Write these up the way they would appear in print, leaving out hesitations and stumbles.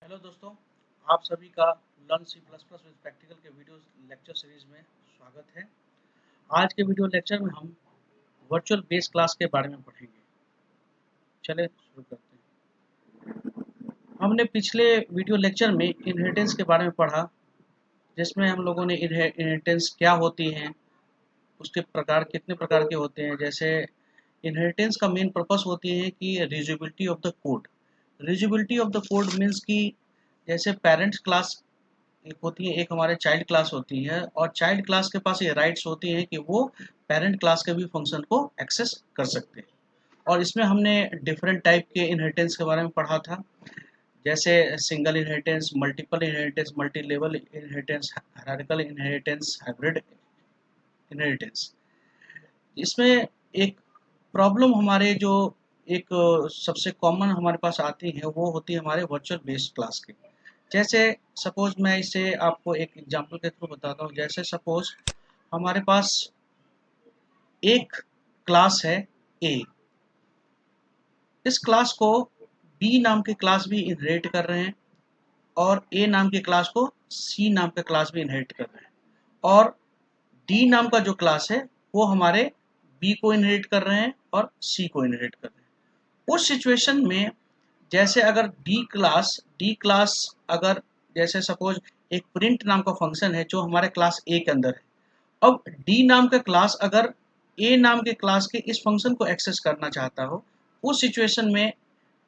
Hello दोस्तों, आप सभी का learn C plus plus with practical के वीडियो लेक्चर सीरीज में स्वागत है। आज के वीडियो लेक्चर में हम वर्चुअल बेस क्लास के बारे में पढ़ेंगे। चले शुरू करते हैं। हमने पिछले वीडियो लेक्चर में इनहेरिटेंस के बारे में पढ़ा, जिसमें हम लोगों ने इनहेरिटेंस क्या होती हैं, उसके प्रकार कितने प्रकार के होते हैं। जैसे इनहेरिटेंस का मेन पर्पस होती है कि reusability of the code. Reusability of the code means कि जैसे पेरेंट्स क्लास एक होती है, एक हमारे चाइल्ड क्लास होती है, और चाइल्ड क्लास के पास ये राइट्स होती हैं कि वो पेरेंट क्लास के भी फंक्शन को एक्सेस कर सकते हैं। और इसमें हमने डिफरेंट टाइप के इनहेरिटेंस के बारे में पढ़ा था, जैसे single inheritance, multiple inheritance, multi level inheritance, hierarchical inheritance, hybrid inheritance. इसमें एक प्रॉब्लम हमारे जो एक सबसे कॉमन हमारे पास आती है, वो होती है हमारे वर्चुअल बेस्ड क्लास की। जैसे सपोज मैं इसे आपको एक एग्जांपल के थ्रू बताता हूँ। जैसे सपोज हमारे पास एक क्लास है ए, इस क्लास को बी नाम के क्लास भी इनहेरिट कर रहे हैं, और ए नाम के क्लास को सी नाम का क्लास भी इनहेरिट कर रहे हैं, और डी नाम का जो क्लास है वो हमारे बी को इनहेरिट कर रहे हैं और सी को इनहेरिट कर रहे हैं। उस सिचुएशन में जैसे अगर डी क्लास अगर जैसे सपोज एक प्रिंट नाम का फंक्शन है जो हमारे क्लास ए के अंदर है। अब डी नाम का क्लास अगर ए नाम के क्लास के इस फंक्शन को एक्सेस करना चाहता हो, उस सिचुएशन में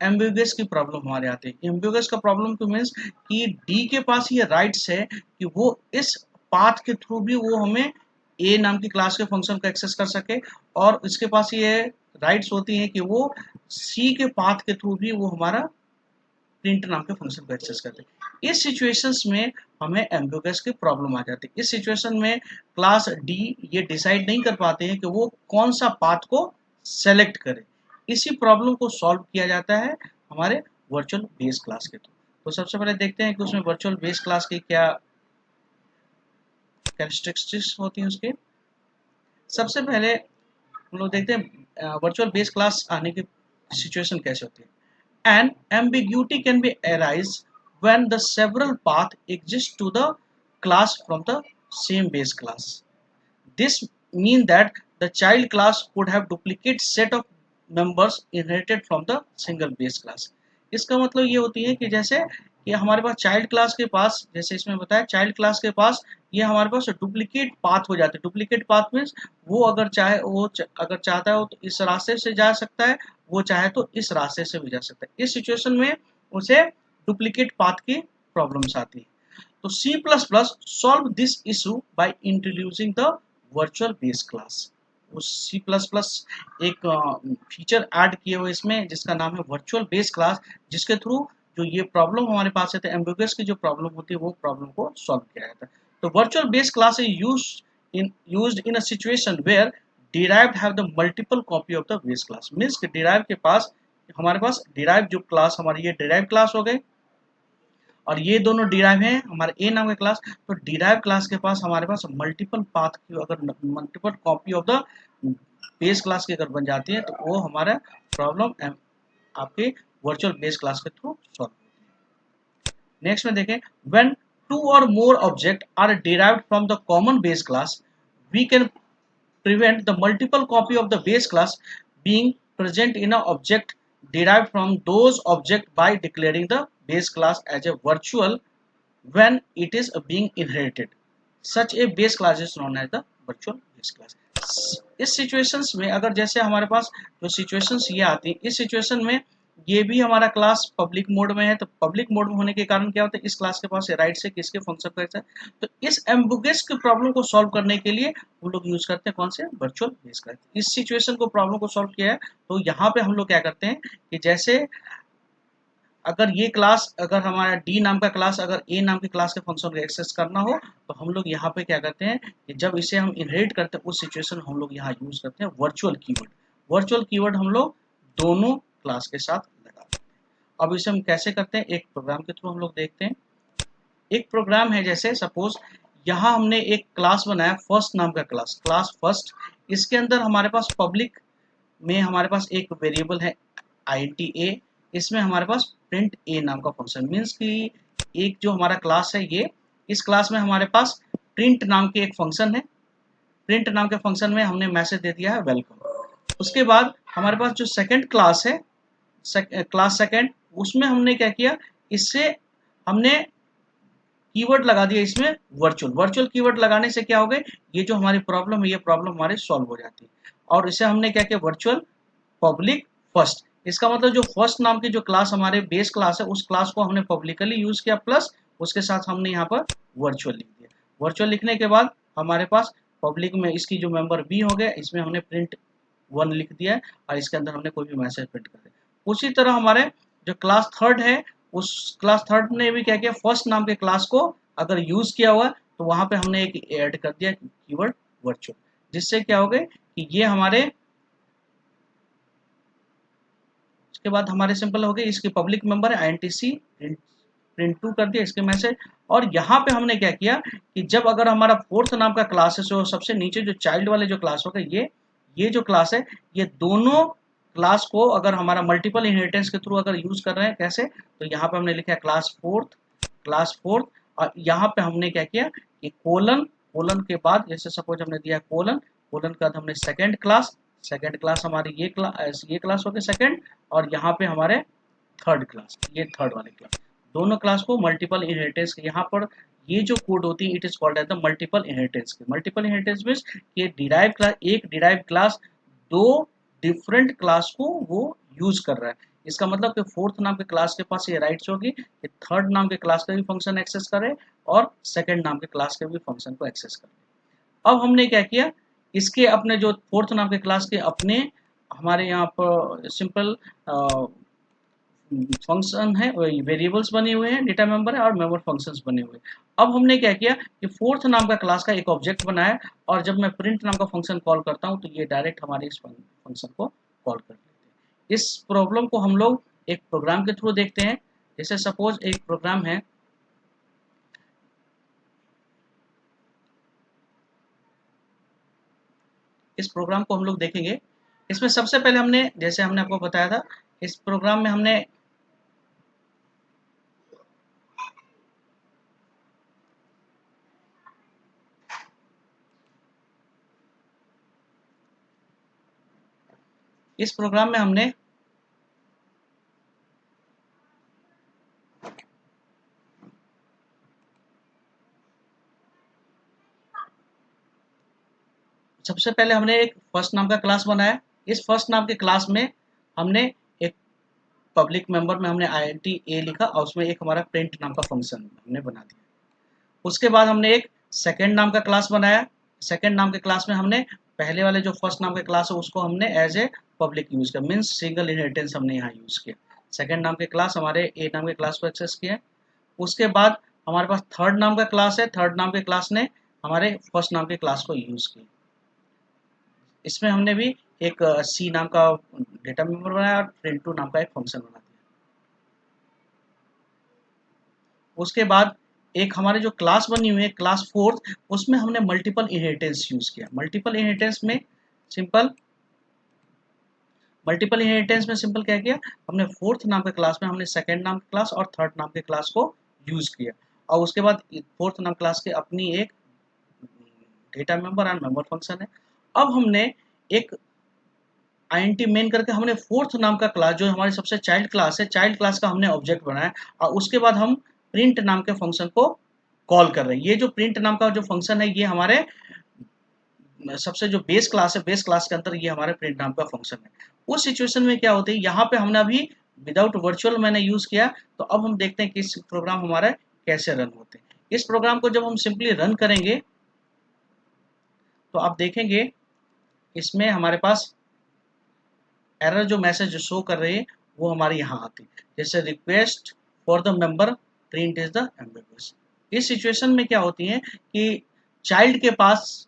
एम्बिगस की प्रॉब्लम हमारे आती है। एम्बिगस का प्रॉब्लम तो मीन्स कि डी के पास ये राइट्स है कि वो इस पाथ के थ्रू भी वो हमें ए नाम की क्लास के फंक्शन को एक्सेस कर सके, और इसके पास ये राइट्स होती हैं कि वो सी के पाथ के थ्रू भी वो हमारा प्रिंट नाम के फंक्शन को एक्सेस करते हैं। इस सिचुएशंस में हमें एम्बिगस की प्रॉब्लम आ जाती है। इस सिचुएशन में क्लास डी ये डिसाइड नहीं कर पाते हैं कि वो कौन सा पाथ को सेलेक्ट करे। इसी प्रॉब्लम को सॉल्व किया जाता है हमारे वर्चुअल बेस क्लास के थ्रू। तो सबसे पहले देखते हैं कि उसमें वर्चुअल बेस क्लास की क्या कैरेक्टरिस्टिक्स होती हैं उसके। सबसे पहले हम लोग देखते हैं वर्चुअल बेस क्लास आने की सिचुएशन कैसे होती है। An ambiguity can be arise when the several path exist to the class from the same base class. This means that the child class could have duplicate set of members inherited from the single base class. इसका मतलब ये होती है कि जैसे कि हमारे पास child class के पास, जैसे इसमें बताया चाइल्ड क्लास के पास ये हमारे पास डुप्लीकेट पाथ हो जाते हैं। डुप्लीकेट पाथ मीन्स वो अगर चाहे अगर चाहता है तो इस रास्ते से जा सकता है, वो चाहे तो इस रास्ते से भी जा सकता है। इस सिचुएशन में उसे डुप्लीकेट पाथ की प्रॉब्लम्स आती है। तो C++ solve this issue by introducing the virtual base class। वो C++ एक फीचर ऐड किए हुए इसमें जिसका नाम है वर्चुअल बेस क्लास, जिसके थ्रू जो ये प्रॉब्लम हमारे पास है एम्बिगस की जो प्रॉब्लम होती है वो प्रॉब्लम को सॉल्व किया जाता है। तो virtual base class is used in a situation where derived have the multiple copy of the base class। Means कि derived के पास हमारे पास derived जो क्लास हमारी ये derived क्लास हो गए, और ये दोनों डिराइव हैं हमारे ए नाम के क्लास। तो डिराइव क्लास के पास हमारे पास मल्टीपल पाथ की अगर multiple copy of the base class की अगर बन जाती है तो वो हमारा प्रॉब्लम आपके वर्चुअल बेस क्लास के थ्रू सॉल्व होती है। नेक्स्ट में देखें, व्हेन टू और more object are derived from the common base class, we can prevent the multiple copy of the base class being present in an object derived from those object by declaring the base class as a virtual when it is being inherited। such a base class is known as the virtual base class। इस situations में अगर जैसे हमारे पास जो situations ये आती हैं, इस सिचुएशन में ये भी हमारा क्लास पब्लिक मोड में है। तो पब्लिक मोड में होने के कारण क्या होता है, इस क्लास के पास राइट से किसके फंक्शन का है। तो इस एम्बुगेस की प्रॉब्लम को सॉल्व करने के लिए हम लोग यूज करते हैं कौन से वर्चुअल बेस क्लास। इस सिचुएशन को प्रॉब्लम को सॉल्व किया है तो यहाँ पे हम लोग क्या करते हैं कि जैसे अगर ये क्लास अगर हमारा डी नाम का क्लास अगर ए नाम के क्लास के फंक्शन को एक्सेस करना हो, तो हम लोग यहाँ पे क्या करते हैं कि जब इसे हम इनहेरिट करते हैं उस सिचुएशन में हम लोग यहाँ यूज करते हैं वर्चुअल कीवर्ड। वर्चुअल कीवर्ड हम लोग दोनों क्लास के साथ लगा देते हैं। अब इसे हम कैसे करते हैं, एक प्रोग्राम के थ्रू हम लोग देखते हैं। एक प्रोग्राम है, जैसे सपोज यहाँ हमने एक क्लास बनाया फर्स्ट नाम का क्लास, क्लास फर्स्ट। इसके अंदर हमारे पास पब्लिक में हमारे पास एक वेरिएबल है int a, इसमें हमारे पास प्रिंट ए नाम का फंक्शन। मीन्स कि एक जो हमारा क्लास है ये, इस क्लास में हमारे पास प्रिंट नाम के एक फंक्शन है। प्रिंट नाम के फंक्शन में हमने मैसेज दे दिया है वेलकम। उसके बाद हमारे पास जो सेकंड क्लास है, क्लास सेकंड, उसमें हमने क्या किया, इससे हमने कीवर्ड लगा दिया इसमें वर्चुअल। वर्चुअल कीवर्ड लगाने से क्या हो गए, ये जो हमारी प्रॉब्लम है ये प्रॉब्लम हमारी सॉल्व हो जाती है। और इसे हमने क्या किया, वर्चुअल पब्लिक फर्स्ट। इसका मतलब जो फर्स्ट नाम की जो क्लास हमारे बेस क्लास है उस क्लास को हमने पब्लिकली यूज किया, प्लस उसके साथ हमने यहाँ पर वर्चुअल लिख दिया। वर्चुअल लिखने के बाद हमारे पास पब्लिक में इसकी जो मेंबर बी हो गया, इसमें हमने प्रिंट 1 लिख दिया है और इसके अंदर हमने कोई भी मैसेज प्रिंट कर दिया। उसी तरह हमारे जो क्लास थर्ड है, उस क्लास थर्ड ने भी क्या किया, फर्स्ट नाम के क्लास को अगर यूज किया हुआ तो वहां पे हमने एक ऐड कर दिया कीवर्ड वर्चुअल, जिससे क्या हो गए कि ये हमारे, उसके बाद हमारे सिंपल हो गए, इसकी पब्लिक मेंबर है INTC प्रिंट 2 कर दिया इसके मैसेज। और यहाँ पे हमने क्या किया कि जब अगर हमारा फोर्थ नाम का क्लास है, तो सबसे नीचे जो चाइल्ड वाले जो क्लास होगा, ये जो क्लास है, ये दोनों क्लास को अगर हमारा मल्टीपल इनहेरिटेंस के थ्रू अगर यूज कर रहे हैं, कैसे, तो यहाँ पे हमने लिखा है क्लास फोर्थ। और यहाँ पे हमने क्या किया कि कोलन, कोलन के बाद जैसे सपोज हमने दिया कोलन, कोलन के बाद हमने सेकंड क्लास हमारी ये क्लास हो गई सेकंड, और यहाँ पे हमारे थर्ड क्लास, ये थर्ड वाले क्लास, दोनों क्लास को मल्टीपल इनहेरिटेंस के, यहाँ पर ये जो कोड होती है it is called as the multiple inheritance के। मल्टीपल इनहेरिटेंस मींस ये डिराइव क्लास, एक डिराइव क्लास दो डिफरेंट क्लास को वो यूज कर रहा है। इसका मतलब कि फोर्थ नाम के क्लास के पास ये राइट्स होगी कि थर्ड नाम के क्लास का भी फंक्शन एक्सेस करे और सेकंड नाम के क्लास के भी फंक्शन को एक्सेस करे। अब हमने क्या किया, इसके अपने जो फोर्थ नाम के क्लास के अपने हमारे यहाँ पर सिंपल फंक्शन है, वेरिएबल्स बने हुए हैं, डेटा मेंबर है और मेंबर फंक्शंस बने हुए हैं। अब हमने क्या किया कि फोर्थ नाम का क्लास का एक ऑब्जेक्ट बनाया, और जब मैं प्रिंट नाम का फंक्शन कॉल करता हूं तो ये डायरेक्ट हमारे इस फंक्शन को कॉल कर लेते हैं। इस प्रॉब्लम को हम लोग एक प्रोग्राम के थ्रू देखते हैं। जैसे सपोज एक प्रोग्राम है, इस प्रोग्राम को हम लोग देखेंगे। इसमें सबसे पहले हमने, जैसे हमने आपको बताया था, इस प्रोग्राम में हमने इस प्रोग्राम में हमने सबसे पहले हमने एक फर्स्ट नाम का क्लास बनाया। इस फर्स्ट नाम के क्लास में हमने एक पब्लिक मेंबर में हमने INT लिखा और उसमें एक हमारा प्रिंट नाम का फंक्शन हमने बना दिया। उसके बाद हमने एक सेकंड नाम का क्लास बनाया। सेकंड नाम के क्लास में हमने पहले वाले जो फर्स्ट नाम के क्लास है उसको हमने एज ए पब्लिक यूज किया, मीन्स सिंगल इनहेरिटेंस हमने यहाँ यूज किया। सेकंड नाम के क्लास हमारे ए नाम के क्लास को एक्सेस किया। उसके बाद हमारे पास थर्ड नाम का क्लास है, थर्ड नाम के क्लास ने हमारे फर्स्ट नाम के क्लास को यूज किया। इसमें हमने भी एक सी नाम का डेटा मेंबर बनाया और print2 नाम का एक फंक्शन बना दिया। उसके बाद एक हमारे जो क्लास बनी हुई है क्लास फोर्थ, उसमें हमने मल्टीपल इनहेरिटेंस यूज किया। मल्टीपल इनहेरिटेंस में सिंपल क्या किया, हमने फोर्थ नाम के क्लास में हमने सेकंड नाम के क्लास और थर्ड नाम के क्लास को यूज किया। और उसके बाद फोर्थ नाम क्लास के अपनी एक data member and member function है। अब हमने एक INT मेन करके हमने फोर्थ नाम का क्लास, जो हमारी सबसे चाइल्ड क्लास है, चाइल्ड क्लास का हमने ऑब्जेक्ट बनाया और उसके बाद हम प्रिंट नाम के फंक्शन को कॉल कर रहे हैं। ये जो प्रिंट नाम का जो फंक्शन है ये हमारे सबसे जो बेस क्लास है, बेस क्लास के अंदर ये हमारे प्रिंट नाम का फंक्शन है। उस सिचुएशन में क्या होती है, यहाँ पे हमने अभी विदाउट वर्चुअल मैंने यूज किया। तो अब हम देखते हैं कि इस प्रोग्राम हमारा कैसे रन होते हैं। इस प्रोग्राम को जब हम सिंपली रन करेंगे तो आप देखेंगे इसमें हमारे पास एरर जो मैसेज जो शो कर रही है वो हमारे यहाँ आती है, जैसे request for the member print is the ambiguous. इस सिचुएशन में क्या होती है कि चाइल्ड के पास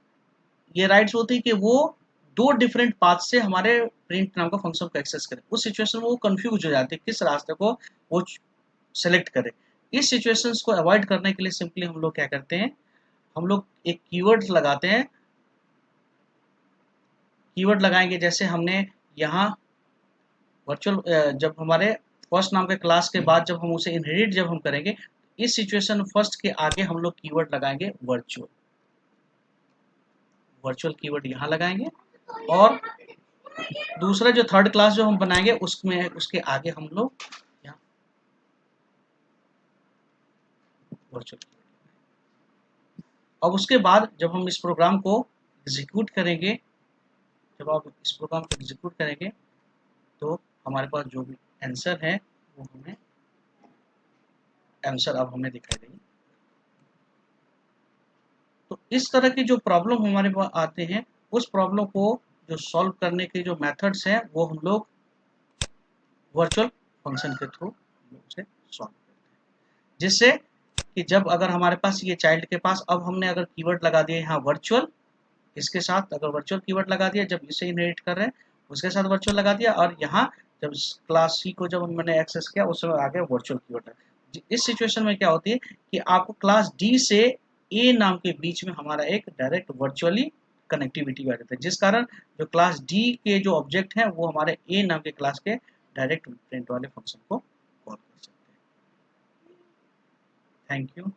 ये राइट्स होती है कि वो दो डिफरेंट पाथ से हमारे प्रिंट नाम का फंक्शन को एक्सेस करे। उस सिचुएशन में वो कंफ्यूज हो जाती है किस रास्ते को वो सेलेक्ट करे। इस सिचुएशंस को अवॉइड करने के लिए सिंपली हम लोग क्या करते हैं, हम लोग एक कीवर्ड लगाते हैं। कीवर्ड लगाएंगे जैसे हमने यहाँ वर्चुअल, जब हमारे फर्स्ट नाम के क्लास के बाद जब हम उसे इनहेरिट जब हम करेंगे, इस सिचुएशन फर्स्ट के आगे हम लोग कीवर्ड लगाएंगे वर्चुअल, वर्चुअल कीवर्ड यहाँ लगाएंगे, और दूसरा जो थर्ड क्लास जो हम बनाएंगे उसमें उसके आगे हम लोग यहाँ वर्चुअल। अब उसके बाद जब हम इस प्रोग्राम को एग्जीक्यूट करेंगे, जब आप इस प्रोग्राम को एग्जीक्यूट करेंगे तो हमारे पास जो भी आंसर है वो हमें आंसर अब हमें दिखाई देगी। तो इस तरह की जो प्रॉब्लम हमारे पास आते हैं, उस प्रॉब्लम को जो सॉल्व करने के जो मेथड्स हैं वो हम लोग वर्चुअल फंक्शन के थ्रू उसे सॉल्व करते हैं, जिससे कि जब अगर हमारे पास ये चाइल्ड के पास अब हमने अगर कीवर्ड लगा दिया यहाँ वर्चुअल, इसके साथ अगर वर्चुअल कीवर्ड लगा दिया, जब इसे इनहेरिट कर रहे हैं उसके साथ वर्चुअल लगा दिया, और यहाँ जब क्लास सी को जब मैंने एक्सेस किया उसमें आगे वर्चुअल कीवर्ड। इस सिचुएशन में क्या होती है कि आपको क्लास डी से ए नाम के बीच में हमारा एक डायरेक्ट वर्चुअली कनेक्टिविटी आ जाता है, जिस कारण जो क्लास डी के जो ऑब्जेक्ट हैं वो हमारे ए नाम के क्लास के डायरेक्ट प्रिंट वाले फंक्शन को कॉल कर सकते हैं। Thank you.